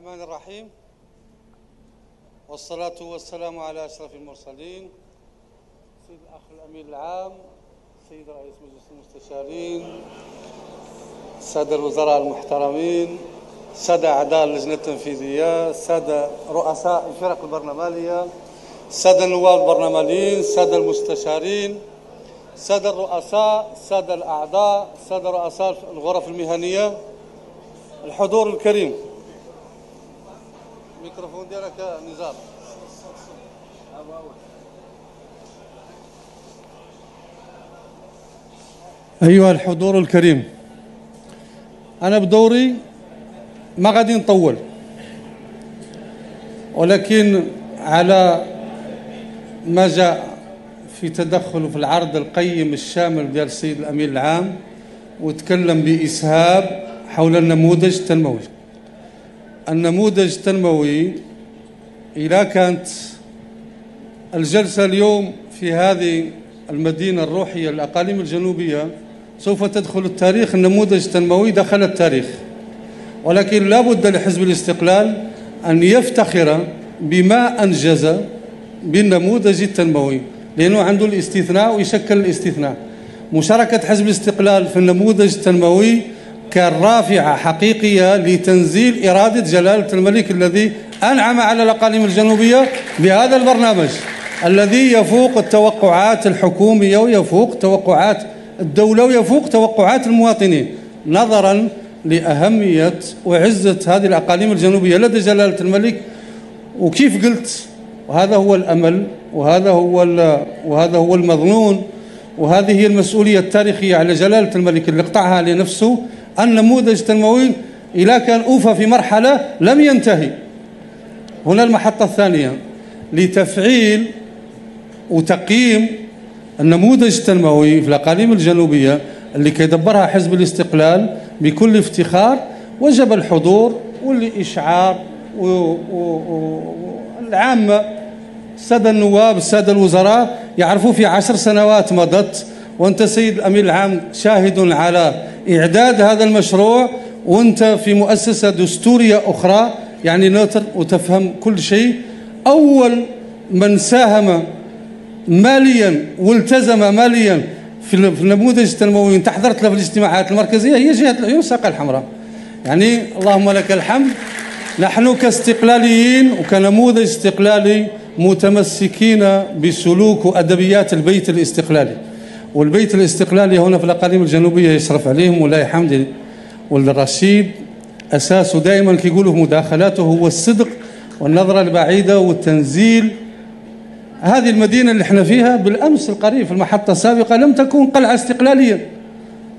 الرحمن الرحيم، والصلاة والسلام على أشرف المرسلين سيد الأخ الأمين العام، سيد رئيس مجلس المستشارين، السادة الوزراء المحترمين، السادة أعضاء اللجنة التنفيذية، السادة رؤساء الفرق البرلمانية، السادة النواب البرلمانيين، السادة المستشارين، السادة الرؤساء، السادة الأعضاء، السادة رؤساء الغرف المهنية، الحضور الكريم. الميكروفون ديالك نزار. أيها الحضور الكريم، أنا بدوري ما غادي نطول، ولكن على ما جاء في تدخل في العرض القيم الشامل ديال السيد الأمين العام، وتكلم بإسهاب حول النموذج التنموي. النموذج التنموي إذا كانت الجلسة اليوم في هذه المدينة الروحية الأقاليم الجنوبية سوف تدخل التاريخ، النموذج التنموي دخل التاريخ، ولكن لا بد لحزب الاستقلال أن يفتخر بما أنجز بالنموذج التنموي، لأنه عنده الاستثناء ويشكل الاستثناء. مشاركة حزب الاستقلال في النموذج التنموي كان رافعة حقيقية لتنزيل إرادة جلالة الملك الذي أنعم على الأقاليم الجنوبية بهذا البرنامج الذي يفوق التوقعات الحكومية ويفوق توقعات الدولة ويفوق توقعات المواطنين، نظرا لأهمية وعزة هذه الأقاليم الجنوبية لدى جلالة الملك. وكيف قلت، وهذا هو الأمل، وهذا هو المظنون، وهذه هي المسؤولية التاريخية على جلالة الملك اللي قطعها لنفسه. النموذج التنموي إذا كان أوفى في مرحلة لم ينتهي. هنا المحطة الثانية لتفعيل وتقييم النموذج التنموي في الأقاليم الجنوبية اللي كيدبرها حزب الاستقلال بكل افتخار. وجب الحضور والإشعار والعامة، السادة النواب، السادة الوزراء يعرفوا في 10 سنوات مضت، وأنت سيد الأمين العام شاهد على إعداد هذا المشروع، وأنت في مؤسسة دستورية أخرى يعني نوتر وتفهم كل شيء. أول من ساهم ماليا والتزم ماليا في النموذج التنموي، انت حضرت له في الاجتماعات المركزية، هي جهة العيون الساقة الحمراء. يعني اللهم لك الحمد. نحن كاستقلاليين وكنموذج استقلالي متمسكين بسلوك وأدبيات البيت الاستقلالي، والبيت الاستقلالي هنا في الأقاليم الجنوبية يشرف عليهم مولاي حمدي والرشيد. أساسه دائما كيقولوا مداخلاته هو الصدق والنظرة البعيدة والتنزيل. هذه المدينة اللي احنا فيها بالأمس القريب في المحطة السابقة لم تكن قلعة استقلالية،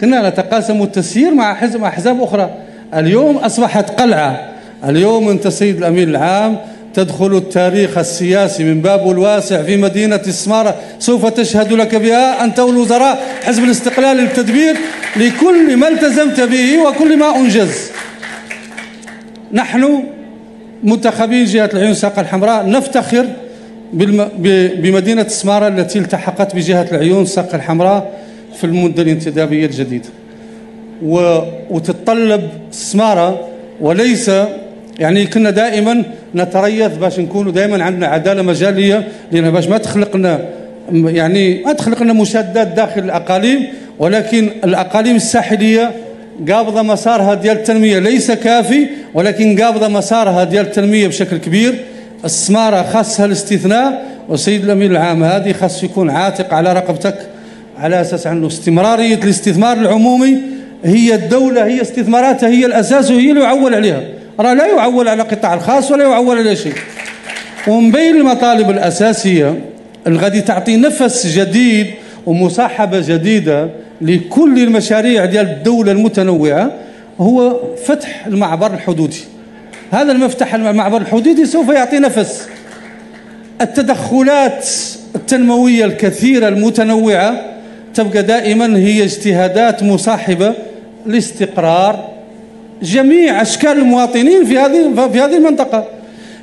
كنا نتقاسم التسيير مع أحزاب أخرى، اليوم أصبحت قلعة. اليوم أنت سيد الأمين العام تدخل التاريخ السياسي من بابه الواسع في مدينة السمارة، سوف تشهد لك بها أنت والوزراء حزب الاستقلال التدبير لكل ما التزمت به وكل ما أنجز. نحن منتخبين جهة العيون الساقة الحمراء نفتخر بمدينة السمارة التي التحقت بجهة العيون الساقة الحمراء في المدة الانتدابية الجديدة، وتتطلب السمارة وليس يعني كنا دائما نتريث باش نكونوا دائما عندنا عدالة مجالية، لأن باش ما تخلق لنا مشادات داخل الأقاليم، ولكن الأقاليم الساحلية قابضة مسارها ديال التنمية ليس كافي، ولكن قابضة مسارها ديال التنمية بشكل كبير. السمارة خاصها الاستثناء، والسيد الأمين العام هذه خاص يكون عاتق على رقبتك على أساس عنده استمرارية الاستثمار العمومي. هي الدولة هي استثماراتها هي الأساس وهي اللي يعول عليها، راه لا يعول على القطاع الخاص ولا يعول على شيء. ومن بين المطالب الأساسية اللي غادي تعطي نفس جديد ومصاحبة جديدة لكل المشاريع ديال الدولة المتنوعة هو فتح المعبر الحدودي. هذا المفتح المعبر الحدودي سوف يعطي نفس. التدخلات التنموية الكثيرة المتنوعة تبقى دائما هي اجتهادات مصاحبة لاستقرار جميع أشكال المواطنين في هذه المنطقة.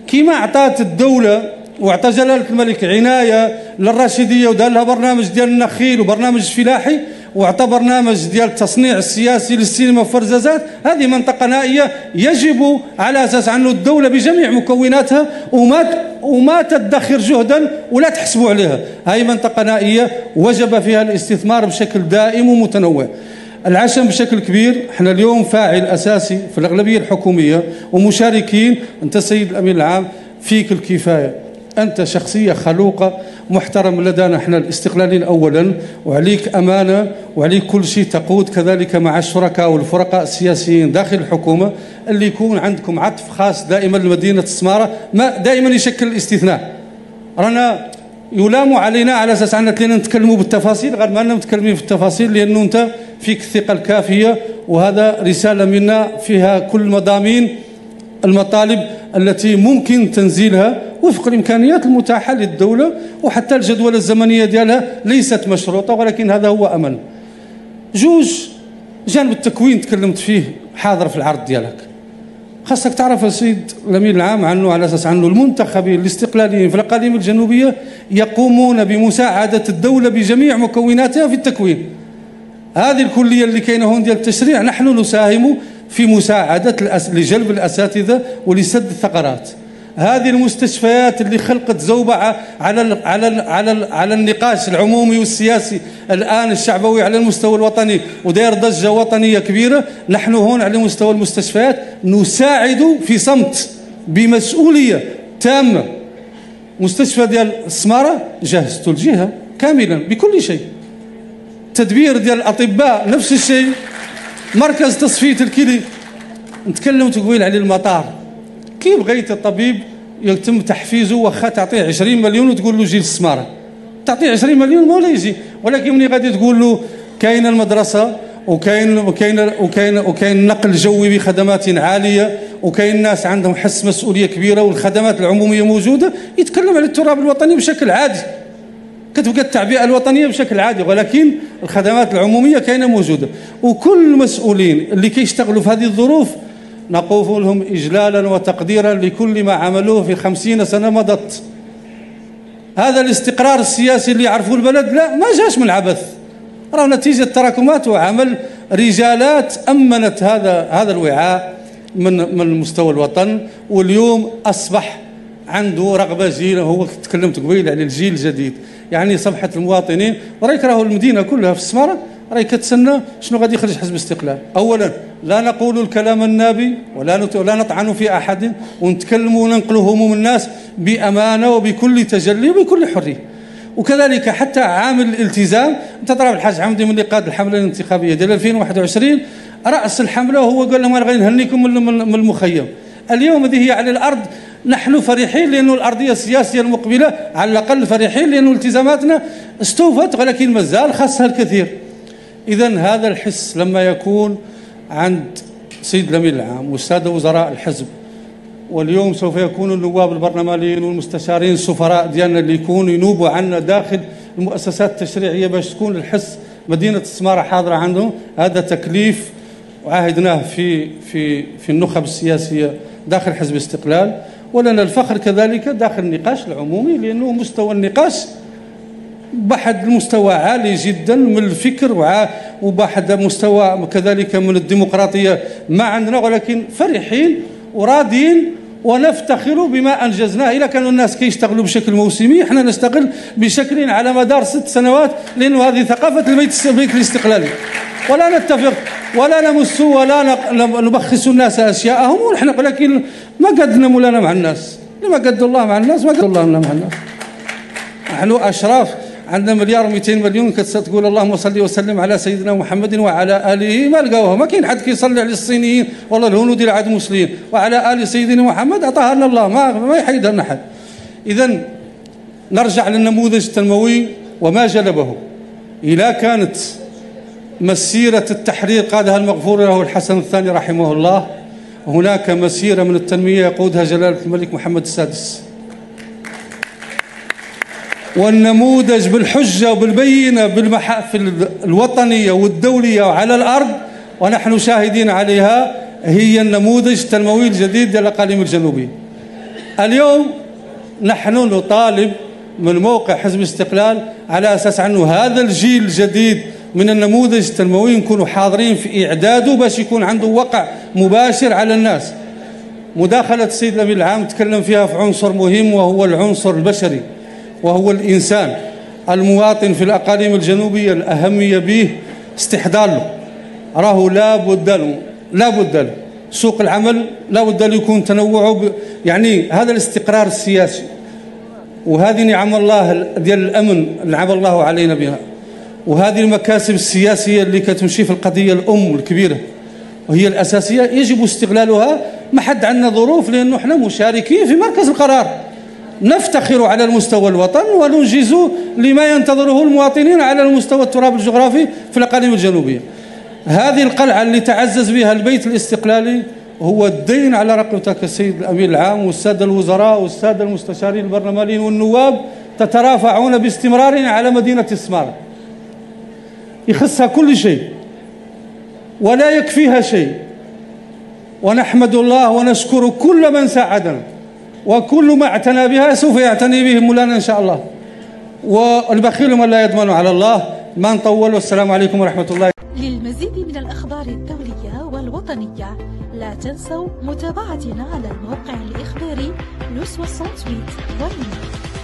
كما أعطت الدولة وأعطى جلالة الملك عناية للراشدية ودار لها برنامج ديال النخيل وبرنامج فلاحي، واعطى برنامج ديال التصنيع السياسي للسينما وفرزازات. هذه منطقة نائية يجب على أساس أنه الدولة بجميع مكوناتها وما تدخر جهدا ولا تحسبوا عليها. هذه منطقة نائية وجب فيها الاستثمار بشكل دائم ومتنوع. العشم بشكل كبير، احنا اليوم فاعل أساسي في الأغلبية الحكومية ومشاركين. أنت السيد الأمين العام فيك الكفاية، أنت شخصية خلوقة محترم لدينا احنا الاستقلاليين أولا، وعليك أمانة وعليك كل شيء تقود كذلك مع الشركاء والفرقاء السياسيين داخل الحكومة، اللي يكون عندكم عطف خاص دائما لمدينة السمارة، ما دائما يشكل الاستثناء. رانا يلام علينا على أساس أننا نتكلموا بالتفاصيل غير ما أننا متكلمين في التفاصيل، لأنه أنت فيك الثقة الكافية، وهذا رسالة منا فيها كل مضامين المطالب التي ممكن تنزيلها وفق الإمكانيات المتاحة للدولة، وحتى الجدولة الزمنية ديالها ليست مشروطة، ولكن هذا هو أمل. جوج، جانب التكوين تكلمت فيه حاضر في العرض ديالك. خاصك تعرف السيد الأمين العام عنه على أساس أنه المنتخبين الاستقلاليين في الأقاليم الجنوبية يقومون بمساعدة الدولة بجميع مكوناتها في التكوين. هذه الكلية اللي كاينه هون ديال التشريع نحن نساهم في مساعدة لجلب الأساتذة ولسد الثغرات. هذه المستشفيات اللي خلقت زوبعة على النقاش العمومي والسياسي الآن الشعبوي على المستوى الوطني وداير ضجة وطنية كبيرة، نحن هون على مستوى المستشفيات نساعد في صمت بمسؤولية تامة. مستشفى ديال السمارة جهزت الجهة كاملا بكل شيء، تدبير ديال الأطباء نفس الشيء، مركز تصفية الكلي. نتكلم تقول على المطار، كي بغيت الطبيب يتم تحفيزه وخا تعطيه 20 مليون وتقول له جي للسمارة، تعطيه 20 مليون ما ولا يجي. ولكن ملي غادي تقول له كاين المدرسة وكاين نقل جوي بخدمات عالية وكاين ناس عندهم حس مسؤولية كبيرة والخدمات العمومية موجودة، يتكلم على التراب الوطني بشكل عادي، كتبقى التعبئة الوطنية بشكل عادي، ولكن الخدمات العمومية كاينة موجودة. وكل المسؤولين اللي كيشتغلوا في هذه الظروف نقول لهم إجلالا وتقديرا لكل ما عملوه في 50 سنة مضت. هذا الاستقرار السياسي اللي يعرفوا البلد لا ما جاش من عبث، راه نتيجة تراكمات وعمل رجالات أمنت هذا الوعاء من مستوى الوطن، واليوم أصبح عنده رغبة جيل. هو تكلمت قبيل على الجيل الجديد، يعني صفحة المواطنين. ورايك راهو المدينة كلها في السمارة راهي كتسنى شنو غادي يخرج حزب استقلال. أولا لا نقول الكلام النابي ولا نطعن في أحد، ونتكلموا وننقلوا هموم الناس بأمانة وبكل تجلي وبكل حرية. وكذلك حتى عامل الالتزام، انت ترى الحاج عمدي من اللي قاد الحملة الانتخابية ديال 2021 رأس الحملة وهو قال لهم انا غادي نهنيكم من المخيم. اليوم هذه هي على الأرض، نحن فرحين لأنه الأرضية السياسية المقبلة على الأقل فرحين لأنه التزاماتنا استوفت، ولكن مازال خاصها الكثير. إذن هذا الحس لما يكون عند سيد الأمين العام والسادة وزراء الحزب، واليوم سوف يكون النواب البرلمانيين والمستشارين السفراء ديالنا اللي يكونوا ينوبوا عنا داخل المؤسسات التشريعية باش تكون الحس مدينة السمارة حاضرة عندهم، هذا تكليف وعاهدناه في النخب السياسية داخل حزب استقلال. ولنا الفخر كذلك داخل النقاش العمومي، لأنه مستوى النقاش بحد المستوى عالي جدا من الفكر وبحد مستوى كذلك من الديمقراطية ما عندنا، ولكن فرحين وراضين ونفتخر بما أنجزناه. إذا كانوا الناس كيشتغلوا بشكل موسمي، احنا نشتغل بشكل على مدار 6 سنوات، لأنه هذه ثقافة البيت الاستقلالي. ولا نتفق ولا نمس ولا نبخس الناس أشياءهم، ونحن ولكن ما قدنا مولانا مع الناس، لما قد الله مع الناس ما قد الله مع الناس. نحن أشراف عندنا 1,200,000,000 كتقول اللهم صل وسلم على سيدنا محمد وعلى آله، ما لقاوها. ما كاين حد كيصلي على الصينيين والله الهنود اللي عاد مسلمين، وعلى آل سيدنا محمد عطاها لنا الله، ما يحيدها لنا حد. إذن نرجع للنموذج التنموي وما جلبه. إذا كانت مسيرة التحرير قادها المغفور له الحسن الثاني رحمه الله، هناك مسيرة من التنمية يقودها جلالة الملك محمد السادس، والنموذج بالحجة وبالبينة بالمحافل الوطنية والدولية وعلى الأرض ونحن شاهدين عليها، هي النموذج التنموي الجديد للأقاليم الجنوبية. اليوم نحن نطالب من موقع حزب استقلال على أساس أنه هذا الجيل الجديد من النموذج التنموي نكونوا حاضرين في إعداده باش يكون عنده وقع مباشر على الناس. مداخلة السيد الأمين العام تكلم فيها في عنصر مهم وهو العنصر البشري، وهو الإنسان المواطن في الأقاليم الجنوبية. الأهمية به استحضار له، راه لا بد له سوق العمل، لا بد له يكون تنوعه يعني هذا الاستقرار السياسي وهذه نعم الله ديال الأمن نعم الله علينا بها، وهذه المكاسب السياسية اللي كتمشي في القضية الأم الكبيرة وهي الأساسية يجب استغلالها. ما حد عندنا ظروف لأنه احنا مشاركين في مركز القرار، نفتخر على المستوى الوطن وننجز لما ينتظره المواطنين على المستوى التراب الجغرافي في الأقاليم الجنوبية. هذه القلعة اللي تعزز بها البيت الاستقلالي هو الدين على رقبتك السيد الأمين العام والسادة الوزراء والسادة المستشارين البرلمانيين والنواب تترافعون باستمرار على مدينة السمارة. يخصها كل شيء ولا يكفيها شيء، ونحمد الله ونشكر كل من ساعدنا، وكل ما اعتنى بها سوف يعتني به مولانا إن شاء الله، والبخيل من لا يضمن على الله. ما نطول، والسلام عليكم ورحمة الله. للمزيد من الأخبار الدولية والوطنية لا تنسوا متابعتنا على الموقع الإخباري لو 68 والنت.